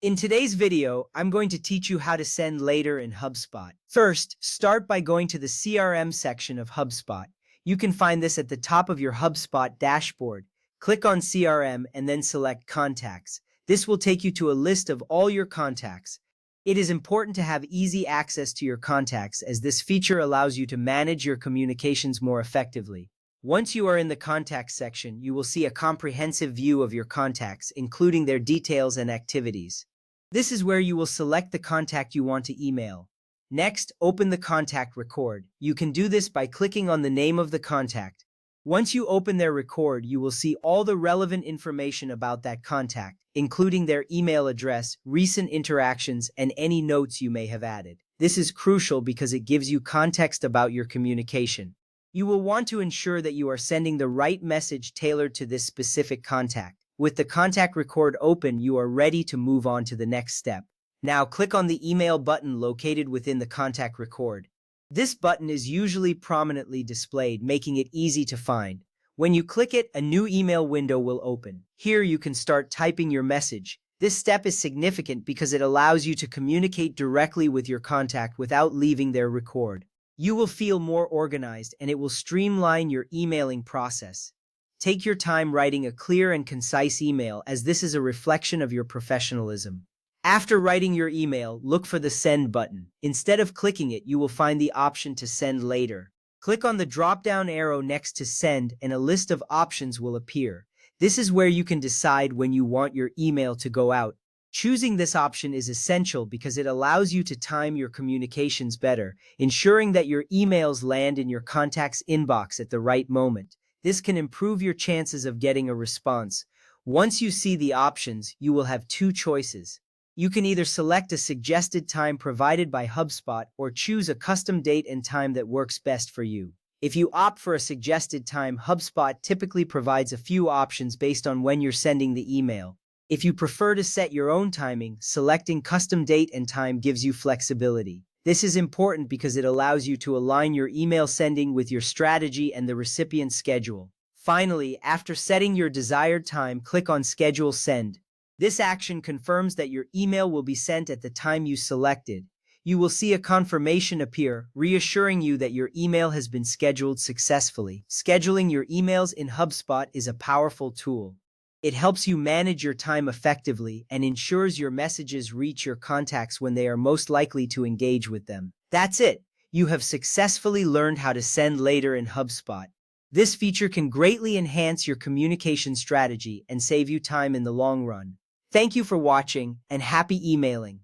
In today's video, I'm going to teach you how to send later in HubSpot. First, start by going to the CRM section of HubSpot. You can find this at the top of your HubSpot dashboard. Click on CRM and then select Contacts. This will take you to a list of all your contacts. It is important to have easy access to your contacts as this feature allows you to manage your communications more effectively. Once you are in the Contacts section, you will see a comprehensive view of your contacts, including their details and activities. This is where you will select the contact you want to email. Next, open the contact record. You can do this by clicking on the name of the contact. Once you open their record, you will see all the relevant information about that contact, including their email address, recent interactions, and any notes you may have added. This is crucial because it gives you context about your communication. You will want to ensure that you are sending the right message tailored to this specific contact. With the contact record open, you are ready to move on to the next step. Now click on the email button located within the contact record. This button is usually prominently displayed, making it easy to find. When you click it, a new email window will open. Here you can start typing your message. This step is significant because it allows you to communicate directly with your contact without leaving their record. You will feel more organized and it will streamline your emailing process. Take your time writing a clear and concise email, as this is a reflection of your professionalism. After writing your email, look for the Send button. Instead of clicking it, you will find the option to send later. Click on the drop-down arrow next to Send and a list of options will appear. This is where you can decide when you want your email to go out. Choosing this option is essential because it allows you to time your communications better, ensuring that your emails land in your contact's inbox at the right moment. This can improve your chances of getting a response. Once you see the options, you will have two choices. You can either select a suggested time provided by HubSpot or choose a custom date and time that works best for you. If you opt for a suggested time, HubSpot typically provides a few options based on when you're sending the email. If you prefer to set your own timing, selecting custom date and time gives you flexibility. This is important because it allows you to align your email sending with your strategy and the recipient's schedule. Finally, after setting your desired time, click on Schedule Send. This action confirms that your email will be sent at the time you selected. You will see a confirmation appear, reassuring you that your email has been scheduled successfully. Scheduling your emails in HubSpot is a powerful tool. It helps you manage your time effectively and ensures your messages reach your contacts when they are most likely to engage with them. That's it. You have successfully learned how to send later in HubSpot. This feature can greatly enhance your communication strategy and save you time in the long run. Thank you for watching and happy emailing.